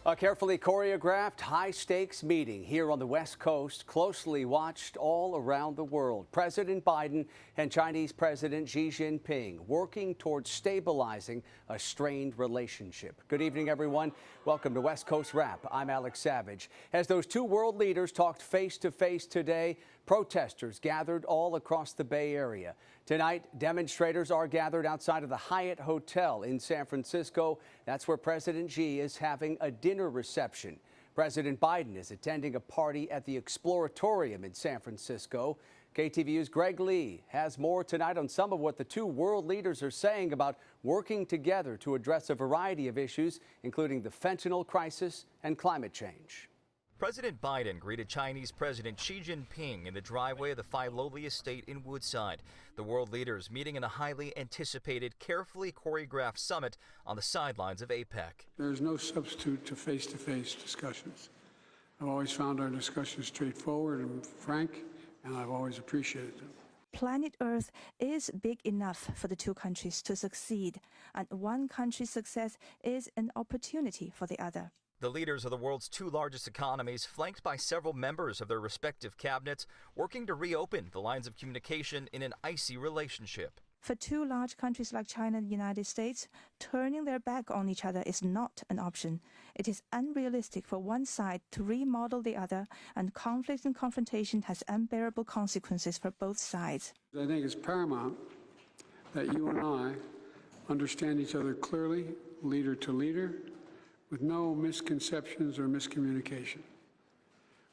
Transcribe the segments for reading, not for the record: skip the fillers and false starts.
A carefully choreographed, high-stakes meeting here on the West Coast, closely watched all around the world. President Biden and Chinese President Xi Jinping working towards stabilizing a strained relationship. Good evening, everyone. Welcome to West Coast Wrap. I'm Alex Savage. As those two world leaders talked face-to-face today, protesters gathered all across the Bay Area. Tonight, demonstrators are gathered outside of the Hyatt Hotel in San Francisco. That's where President Xi is having a dinner reception. President Biden is attending a party at the Exploratorium in San Francisco. KTVU's Greg Lee has more tonight on some of what the two world leaders are saying about working together to address a variety of issues, including the fentanyl crisis and climate change. President Biden greeted Chinese President Xi Jinping in the driveway of the Filoli estate in Woodside. The world leaders meeting in a highly anticipated, carefully choreographed summit on the sidelines of APEC. There's no substitute to face-to-face discussions. I've always found our discussions straightforward and frank, and I've always appreciated them. Planet Earth is big enough for the two countries to succeed, and one country's success is an opportunity for the other. The leaders of the world's two largest economies, flanked by several members of their respective cabinets, working to reopen the lines of communication in an icy relationship. For two large countries like China and the United States, turning their back on each other is not an option. It is unrealistic for one side to remodel the other, and conflict and confrontation has unbearable consequences for both sides. I think it's paramount that you and I understand each other clearly, leader to leader, with no misconceptions or miscommunication.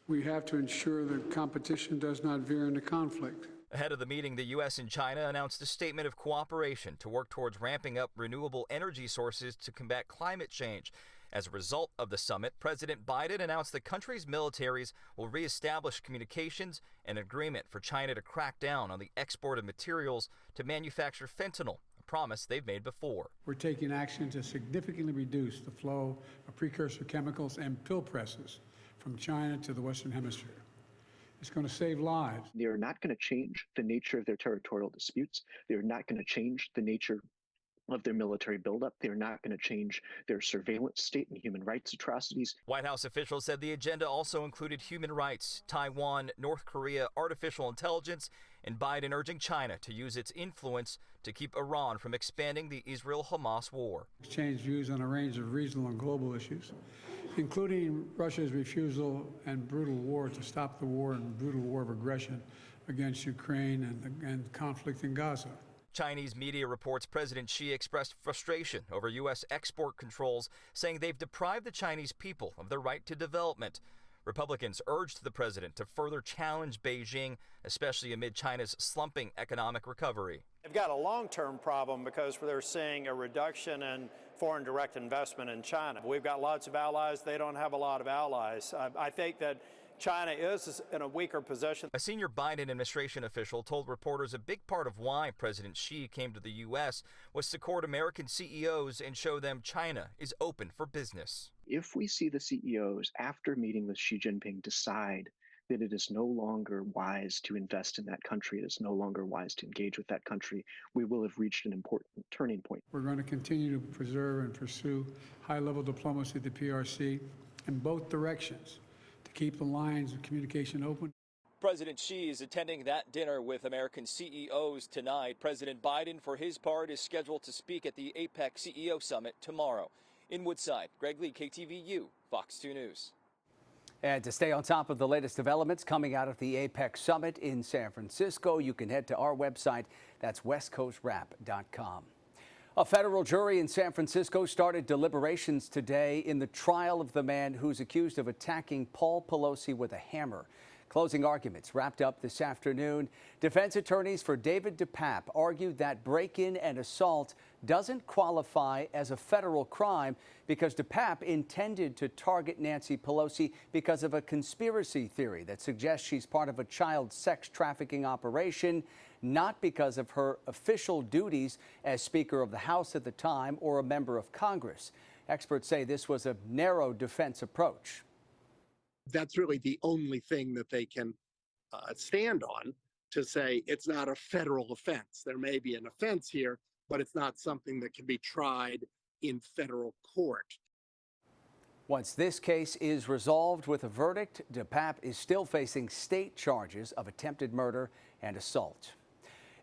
We have to ensure that competition does not veer into conflict. Ahead of the meeting, the U.S. and China announced a statement of cooperation to work towards ramping up renewable energy sources to combat climate change. As a result of the summit, President Biden announced the country's militaries will reestablish communications and an agreement for China to crack down on the export of materials to manufacture fentanyl, a promise they've made before. We're taking action to significantly reduce the flow of precursor chemicals and pill presses from China to the Western Hemisphere. It's going to save lives. They are not going to change the nature of their territorial disputes. They are not going to change the nature of their military buildup. They are not going to change their surveillance state and human rights atrocities. White House officials said the agenda also included human rights, Taiwan, North Korea, artificial intelligence, and Biden urging China to use its influence to keep Iran from expanding the Israel-Hamas war. Exchange views on a range of regional and global issues, including Russia's refusal and brutal war to stop the war and brutal war of aggression against Ukraine and conflict in Gaza. Chinese media reports President Xi expressed frustration over U.S. export controls, saying they've deprived the Chinese people of their right to development. Republicans urged the president to further challenge Beijing, especially amid China's slumping economic recovery. They've got a long-term problem because they're seeing a reduction in foreign direct investment in China. We've got lots of allies. They don't have a lot of allies. I think that China is in a weaker position. A senior Biden administration official told reporters a big part of why President Xi came to the U.S. was to court American CEOs and show them China is open for business. If we see the CEOs, after meeting with Xi Jinping, decide that it is no longer wise to invest in that country, it is no longer wise to engage with that country, we will have reached an important turning point. We're going to continue to preserve and pursue high-level diplomacy at the PRC in both directions, keep the lines of communication open. President Xi is attending that dinner with American CEOs tonight. President Biden, for his part, is scheduled to speak at the APEC CEO Summit tomorrow. In Woodside, Greg Lee, KTVU, Fox 2 News. And to stay on top of the latest developments coming out of the APEC Summit in San Francisco, you can head to our website. That's westcoastwrap.com. A federal jury in San Francisco started deliberations today in the trial of the man who's accused of attacking Paul Pelosi with a hammer. Closing arguments wrapped up this afternoon. Defense attorneys for David DePape argued that break-in and assault doesn't qualify as a federal crime because DePape intended to target Nancy Pelosi because of a conspiracy theory that suggests she's part of a child sex trafficking operation, not because of her official duties as Speaker of the House at the time or a member of Congress. Experts say this was a narrow defense approach. That's really the only thing that they can stand on to say it's not a federal offense. There may be an offense here, but it's not something that can be tried in federal court. Once this case is resolved with a verdict, DePape is still facing state charges of attempted murder and assault.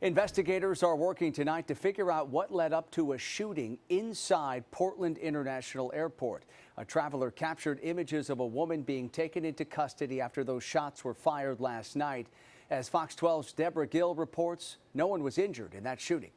Investigators are working tonight to figure out what led up to a shooting inside Portland International Airport. A traveler captured images of a woman being taken into custody after those shots were fired last night. As Fox 12's Deborah Gill reports, no one was injured in that shooting.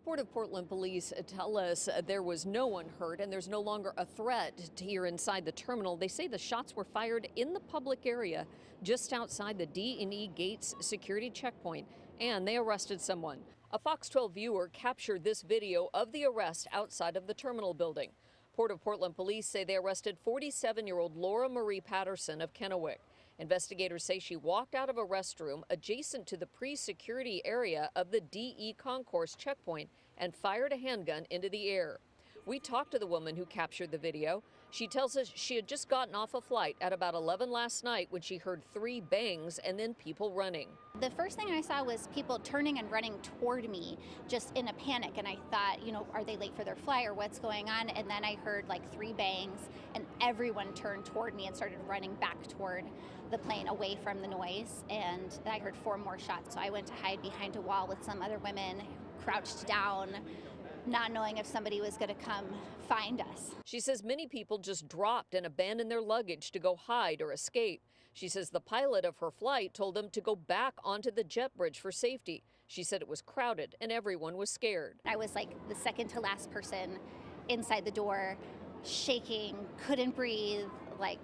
Port of Portland police tell us there was no one hurt and there's no longer a threat to here inside the terminal. They say the shots were fired in the public area just outside the D&E Gates security checkpoint, and they arrested someone. A Fox 12 viewer captured this video of the arrest outside of the terminal building. Port of Portland police say they arrested 47-year-old Laura Marie Patterson of Kennewick. Investigators say she walked out of a restroom adjacent to the pre-security area of the DE Concourse checkpoint and fired a handgun into the air. We talked to the woman who captured the video. She tells us she had just gotten off a flight at about 11 last night when she heard 3 bangs and then people running. The first thing I saw was people turning and running toward me just in a panic, and I thought, are they late for their flight or what's going on? And then I heard like 3 bangs and everyone turned toward me and started running back toward the plane away from the noise, and I heard 4 more shots. So I went to hide behind a wall with some other women, crouched down, not knowing if somebody was going to come find us. She says many people just dropped and abandoned their luggage to go hide or escape. She says the pilot of her flight told them to go back onto the jet bridge for safety. She said it was crowded and everyone was scared. I was like the second to last person inside the door, shaking, couldn't breathe, like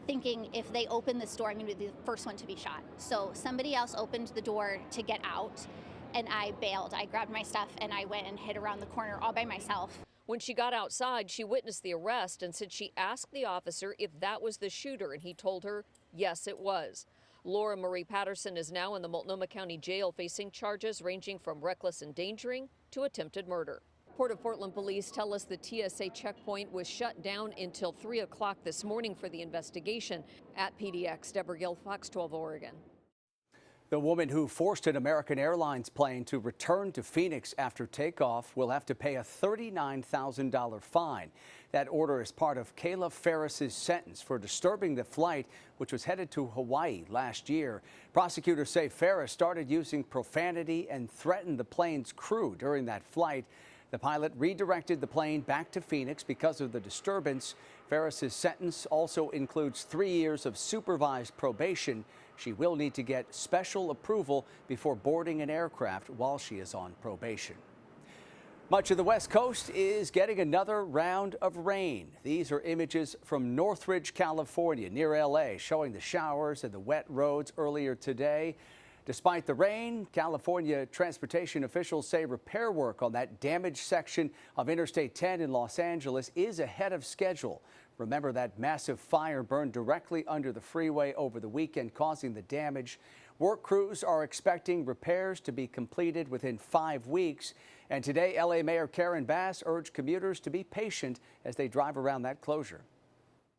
thinking if they open this door, I'm going to be the first one to be shot. So somebody else opened the door to get out, and I bailed. I grabbed my stuff and I went and hid around the corner all by myself. When she got outside, she witnessed the arrest and said she asked the officer if that was the shooter, and he told her, yes, it was. Laura Marie Patterson is now in the Multnomah County Jail facing charges ranging from reckless endangering to attempted murder. Port of Portland police tell us the TSA checkpoint was shut down until 3 o'clock this morning for the investigation. At PDX, Deborah Gill, Fox 12 Oregon. The woman who forced an American Airlines plane to return to Phoenix after takeoff will have to pay a $39,000 fine. That order is part of Kayla Ferris's sentence for disturbing the flight, which was headed to Hawaii last year. Prosecutors say Ferris started using profanity and threatened the plane's crew during that flight. The pilot redirected the plane back to Phoenix because of the disturbance. Ferris's sentence also includes 3 years of supervised probation. She will need to get special approval before boarding an aircraft while she is on probation. Much of the West Coast is getting another round of rain. These are images from Northridge, California, near LA, showing the showers and the wet roads earlier today. Despite the rain, California transportation officials say repair work on that damaged section of Interstate 10 in Los Angeles is ahead of schedule. Remember, that massive fire burned directly under the freeway over the weekend, causing the damage. Work crews are expecting repairs to be completed within 5 weeks. And today, LA Mayor Karen Bass urged commuters to be patient as they drive around that closure.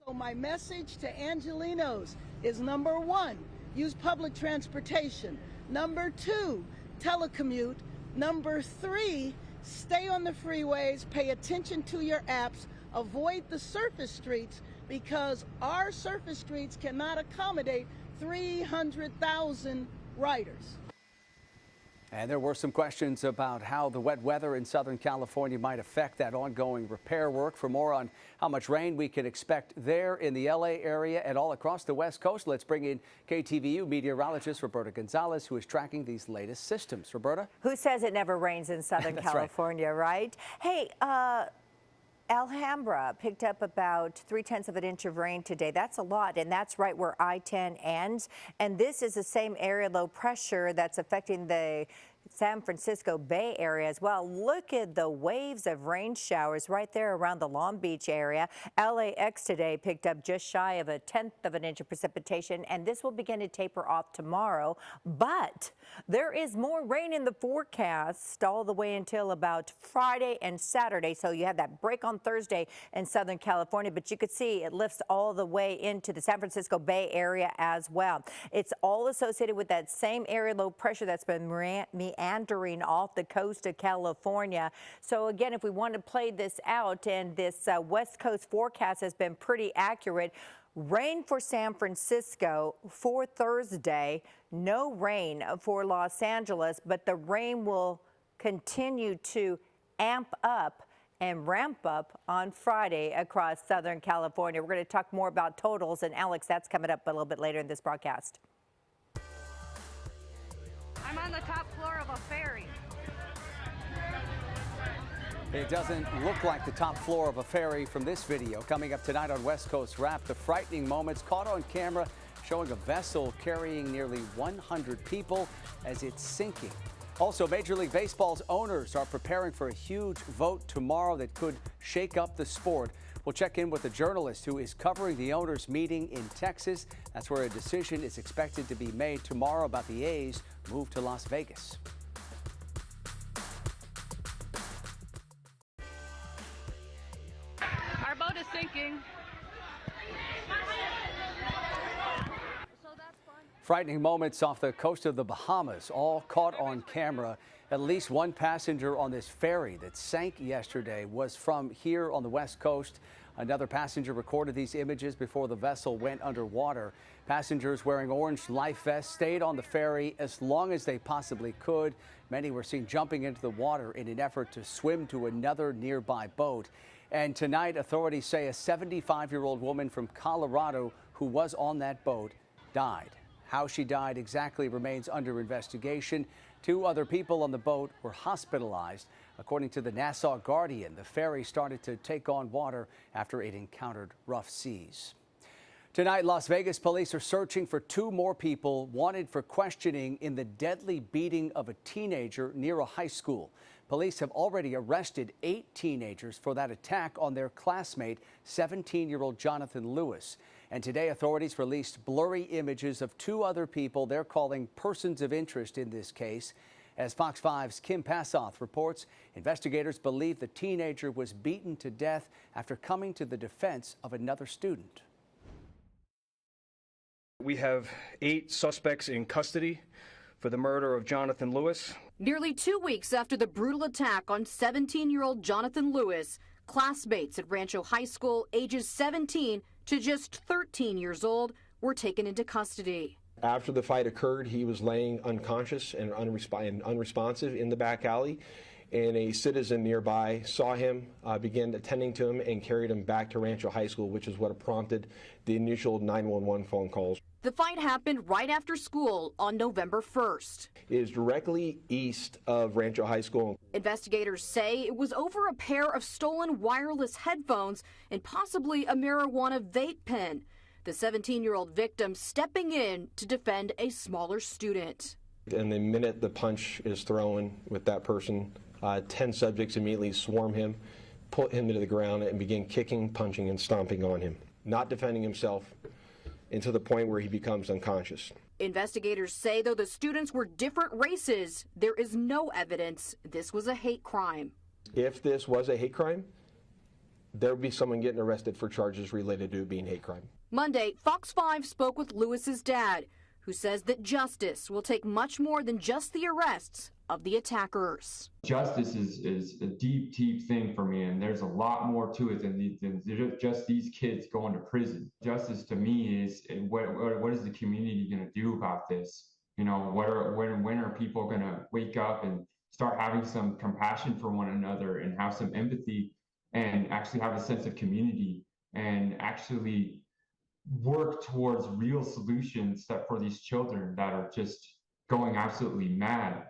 So my message to Angelinos is, number 1, use public transportation. Number 2, telecommute. Number 3, stay on the freeways, pay attention to your apps, avoid the surface streets, because our surface streets cannot accommodate 300,000 riders. And there were some questions about how the wet weather in Southern California might affect that ongoing repair work. For more on how much rain we can expect there in the LA area and all across the West Coast, let's bring in KTVU meteorologist Roberta Gonzalez, who is tracking these latest systems. Roberta? Who says it never rains in Southern California, right? Hey, Alhambra picked up about 0.3 of an inch of rain today. That's a lot, and that's right where I-10 ends. And this is the same area low pressure that's affecting the San Francisco Bay Area as well. Look at the waves of rain showers right there around the Long Beach area. LAX today picked up just shy of 1/10 of an inch of precipitation, and this will begin to taper off tomorrow. But there is more rain in the forecast all the way until about Friday and Saturday. So you have that break on Thursday in Southern California, but you could see it lifts all the way into the San Francisco Bay Area as well. It's all associated with that same area low pressure that's been meandering off the coast of California. So again, if we want to play this out, and this West Coast forecast has been pretty accurate. Rain for San Francisco for Thursday, no rain for Los Angeles, but the rain will continue to amp up and ramp up on Friday across Southern California. We're going to talk more about totals, and Alex, that's coming up a little bit later in this broadcast. I'm on the top floor of a ferry. It doesn't look like the top floor of a ferry from this video. Coming up tonight on West Coast Wrap, the frightening moments caught on camera showing a vessel carrying nearly 100 people as it's sinking. Also, Major League Baseball's owners are preparing for a huge vote tomorrow that could shake up the sport. We'll check in with a journalist who is covering the owners' meeting in Texas. That's where a decision is expected to be made tomorrow about the A's move to Las Vegas. Our boat is sinking. Frightening moments off the coast of the Bahamas, all caught on camera. At least one passenger on this ferry that sank yesterday was from here on the West Coast. Another passenger recorded these images before the vessel went underwater. Passengers wearing orange life vests stayed on the ferry as long as they possibly could. Many were seen jumping into the water in an effort to swim to another nearby boat. And tonight, authorities say a 75-year-old woman from Colorado who was on that boat died. How she died exactly remains under investigation. 2 other people on the boat were hospitalized. According to the Nassau Guardian, the ferry started to take on water after it encountered rough seas. Tonight, Las Vegas police are searching for 2 more people wanted for questioning in the deadly beating of a teenager near a high school. Police have already arrested 8 teenagers for that attack on their classmate, 17-year-old Jonathan Lewis. And today, authorities released blurry images of 2 other people they're calling persons of interest in this case. As Fox 5's Kim Passoth reports, investigators believe the teenager was beaten to death after coming to the defense of another student. We have 8 suspects in custody for the murder of Jonathan Lewis. Nearly 2 weeks after the brutal attack on 17-year-old Jonathan Lewis, classmates at Rancho High School, ages 17 to just 13 years old, were taken into custody. After the fight occurred, he was laying unconscious and unresponsive in the back alley, and a citizen nearby saw him, began attending to him, and carried him back to Rancho High School, which is what prompted the initial 911 phone calls. The fight happened right after school on November 1st. It is directly east of Rancho High School. Investigators say it was over a pair of stolen wireless headphones and possibly a marijuana vape pen. The 17-year-old victim stepping in to defend a smaller student. And the minute the punch is thrown with that person, 10 subjects immediately swarm him, put him into the ground, and begin kicking, punching, and stomping on him, not defending himself, and to the point where he becomes unconscious. Investigators say though the students were different races, there is no evidence this was a hate crime. If this was a hate crime, there would be someone getting arrested for charges related to it being hate crime. Monday, Fox 5 spoke with Lewis's dad, who says that justice will take much more than just the arrests of the attackers. Justice is a deep, deep thing for me, and there's a lot more to it than just these kids going to prison. Justice to me is what is the community going to do about this? You know, when are people going to wake up and start having some compassion for one another and have some empathy and actually have a sense of community and actually work towards real solutions for these children that are just going absolutely mad.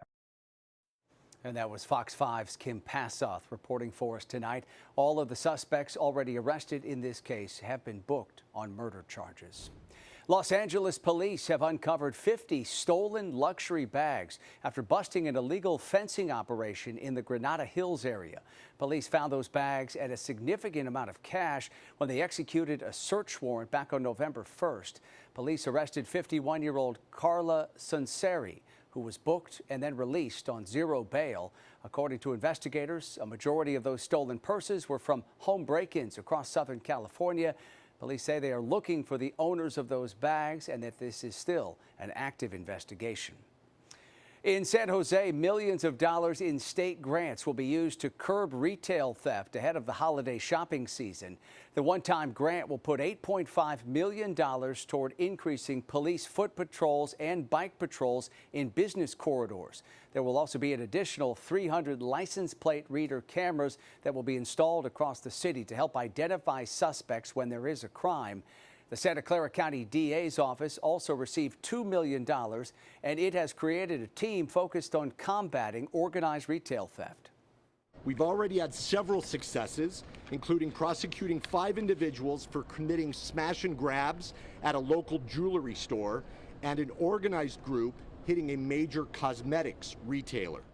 And that was Fox 5's Kim Passoth reporting for us tonight. All of the suspects already arrested in this case have been booked on murder charges. Los Angeles police have uncovered 50 stolen luxury bags after busting an illegal fencing operation in the Granada Hills area. Police found those bags and a significant amount of cash when they executed a search warrant back on November 1st. Police arrested 51-year-old Carla Sunseri, who was booked and then released on 0 bail. According to investigators, a majority of those stolen purses were from home break-ins across Southern California. Police say they are looking for the owners of those bags and that this is still an active investigation. In San Jose, millions of dollars in state grants will be used to curb retail theft ahead of the holiday shopping season. The one-time grant will put $8.5 million toward increasing police foot patrols and bike patrols in business corridors. There will also be an additional 300 license plate reader cameras that will be installed across the city to help identify suspects when there is a crime. The Santa Clara County DA's office also received $2 million, and it has created a team focused on combating organized retail theft. We've already had several successes, including prosecuting 5 individuals for committing smash and grabs at a local jewelry store and an organized group hitting a major cosmetics retailer.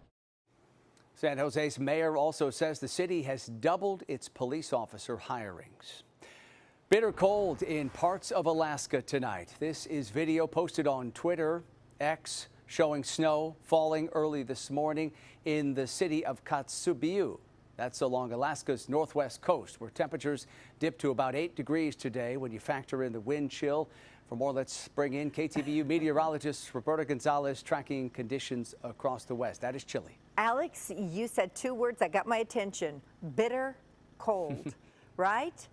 San Jose's mayor also says the city has doubled its police officer hirings. Bitter cold in parts of Alaska tonight. This is video posted on Twitter, X, showing snow falling early this morning in the city of KTVU. That's along Alaska's northwest coast, where temperatures dip to about 8 degrees today when you factor in the wind chill. For more, let's bring in KTVU meteorologist Roberta Gonzalez tracking conditions across the west. That is chilly. Alex, you said 2 words that got my attention: bitter cold, right?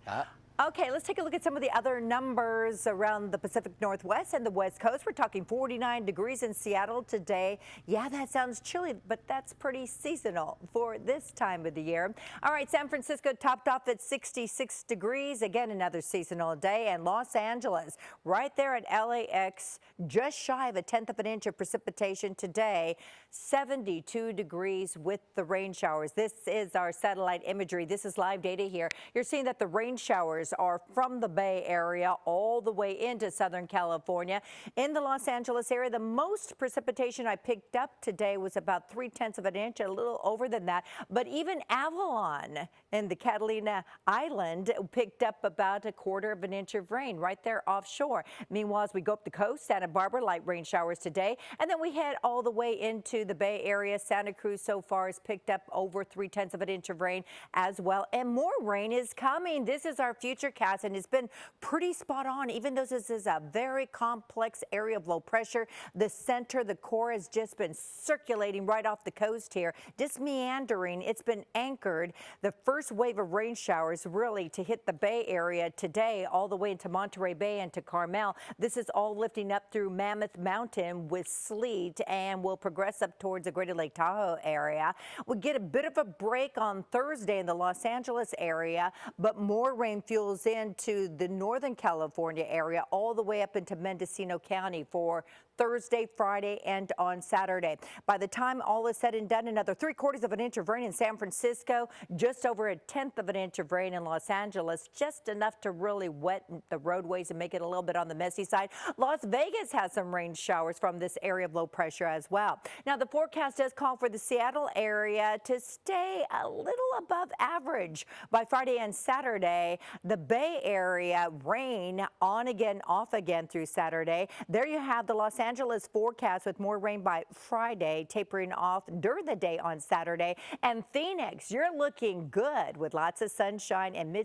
Okay, let's take a look at some of the other numbers around the Pacific Northwest and the West Coast. We're talking 49 degrees in Seattle today. Yeah, that sounds chilly, but that's pretty seasonal for this time of the year. All right, San Francisco topped off at 66 degrees. Again, another seasonal day. And Los Angeles, right there at LAX, just shy of 1/10 of an inch of precipitation today. 72 degrees with the rain showers. This is our satellite imagery. This is live data here. You're seeing that the rain showers are from the Bay Area all the way into Southern California. In the Los Angeles area, the most precipitation I picked up today was about 3/10 of an inch, a little over than that. But even Avalon in the Catalina Island picked up about 1/4 of an inch of rain right there offshore. Meanwhile, as we go up the coast, Santa Barbara, light rain showers today. And then we head all the way into the Bay Area. Santa Cruz so far has picked up over 3/10 of an inch of rain as well. And more rain is coming. This is our futurecast, and it's been pretty spot on. Even though this is a very complex area of low pressure, the center, the core has just been circulating right off the coast here, just meandering. It's been anchored. The first wave of rain showers really to hit the Bay Area today, all the way into Monterey Bay and to Carmel. This is all lifting up through Mammoth Mountain with sleet and will progress up towards the Greater Lake Tahoe area. We'll get a bit of a break on Thursday in the Los Angeles area, but more rain fuels into the Northern California area all the way up into Mendocino County for Thursday, Friday, and on Saturday. By the time all is said and done, another 3/4 of an inch of rain in San Francisco, just over 1/10 of an inch of rain in Los Angeles, just enough to really wet the roadways and make it a little bit on the messy side. Las Vegas has some rain showers from this area of low pressure as well. Now, the forecast does call for the Seattle area to stay a little above average by Friday and Saturday. The Bay Area, rain on again, off again through Saturday. There you have the Los Angeles forecast with more rain by Friday, tapering off during the day on Saturday. And Phoenix, you're looking good with lots of sunshine and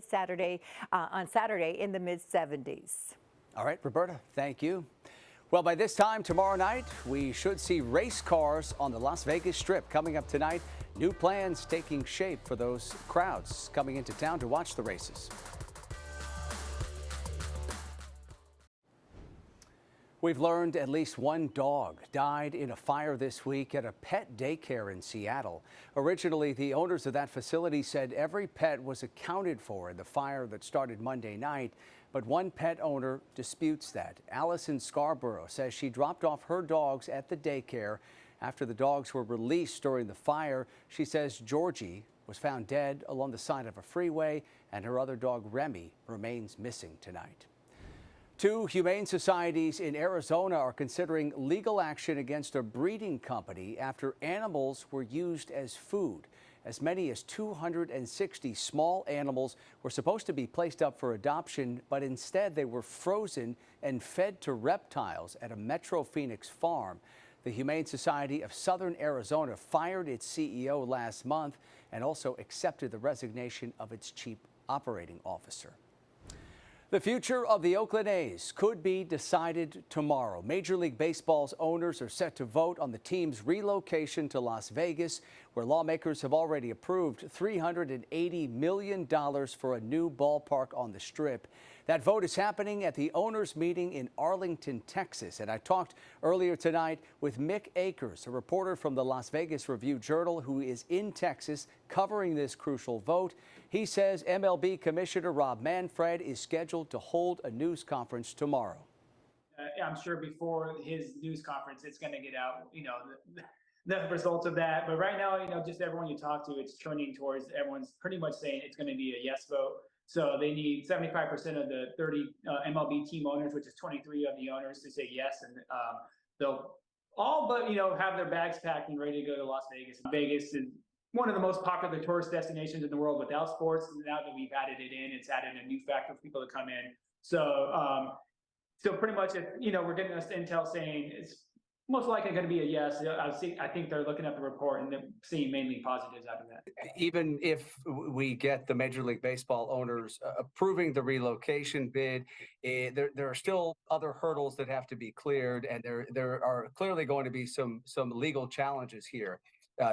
on Saturday in the mid-70s. All right, Roberta, thank you. Well, by this time tomorrow night, we should see race cars on the Las Vegas Strip. Coming up tonight, new plans taking shape for those crowds coming into town to watch the races. We've learned at least one dog died in a fire this week at a pet daycare in Seattle. Originally, the owners of that facility said every pet was accounted for in the fire that started Monday night, but one pet owner disputes that. Allison Scarborough says she dropped off her dogs at the daycare. After the dogs were released during the fire, she says Georgie was found dead along the side of a freeway, and her other dog, Remy, remains missing tonight. 2 humane societies in Arizona are considering legal action against a breeding company after animals were used as food. As many as 260 small animals were supposed to be placed up for adoption, but instead they were frozen and fed to reptiles at a Metro Phoenix farm. The Humane Society of Southern Arizona fired its CEO last month and also accepted the resignation of its chief operating officer. The future of the Oakland A's could be decided tomorrow. Major League Baseball's owners are set to vote on the team's relocation to Las Vegas, where lawmakers have already approved $380 million for a new ballpark on the Strip. That vote is happening at the owners' meeting in Arlington, Texas. And I talked earlier tonight with Mick Akers, a reporter from the Las Vegas Review-Journal, who is in Texas covering this crucial vote. He says MLB Commissioner Rob Manfred is scheduled to hold a news conference tomorrow. I'm sure before his news conference, it's going to get out, the results of that. But right now, just everyone you talk to, it's trending towards everyone's pretty much saying it's going to be a yes vote. So they need 75% of the 30 MLB team owners, which is 23 of the owners, to say yes. And they'll all but, have their bags packed and ready to go to Las Vegas. Vegas is one of the most popular tourist destinations in the world without sports. Now that we've added it in, it's added a new factor for people to come in. So, pretty much, if we're getting this intel saying it's most likely going to be a yes. I think they're looking at the report and they're seeing mainly positives out of that. Even if we get the Major League Baseball owners approving the relocation bid, there are still other hurdles that have to be cleared, and there are clearly going to be some legal challenges here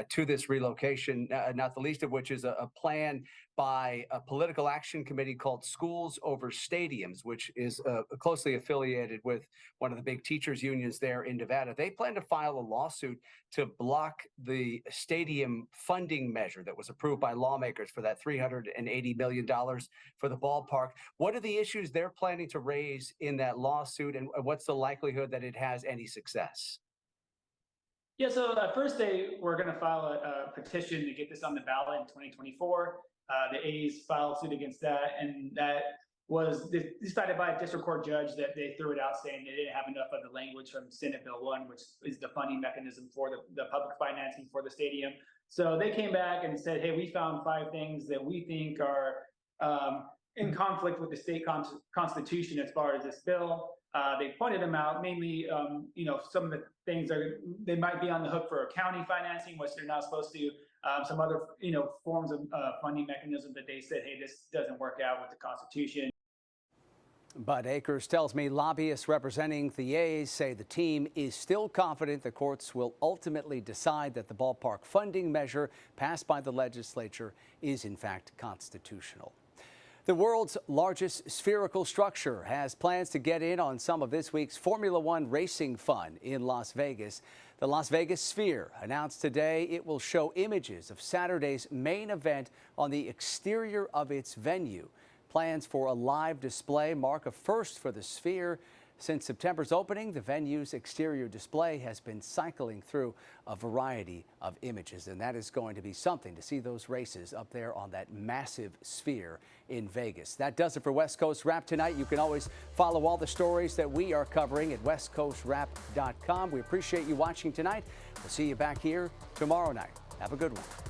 to this relocation, not the least of which is a plan by a political action committee called Schools Over Stadiums, which is closely affiliated with one of the big teachers unions there in Nevada. They plan to file a lawsuit to block the stadium funding measure that was approved by lawmakers for that $380 million for the ballpark. What are the issues they're planning to raise in that lawsuit, and what's the likelihood that it has any success? Yeah, so first we're going to file a petition to get this on the ballot in 2024. The A's filed suit against that, and that was decided by a district court judge that they threw it out saying they didn't have enough of the language from Senate Bill 1, which is the funding mechanism for the public financing for the stadium. So they came back and said, hey, we found 5 things that we think are in conflict with the state constitution as far as this bill. They pointed them out, mainly, some of the things they might be on the hook for county financing, which they're not supposed to. Some other, forms of funding mechanisms that they said, hey, this doesn't work out with the Constitution. But Akers tells me lobbyists representing the A's say the team is still confident the courts will ultimately decide that the ballpark funding measure passed by the legislature is in fact constitutional. The world's largest spherical structure has plans to get in on some of this week's Formula One racing fun in Las Vegas. The Las Vegas Sphere announced today it will show images of Saturday's main event on the exterior of its venue. Plans for a live display mark a first for the Sphere. Since September's opening, the venue's exterior display has been cycling through a variety of images, and that is going to be something to see those races up there on that massive Sphere in Vegas. That does it for West Coast Wrap tonight. You can always follow all the stories that we are covering at westcoastwrap.com. We appreciate you watching tonight. We'll see you back here tomorrow night. Have a good one.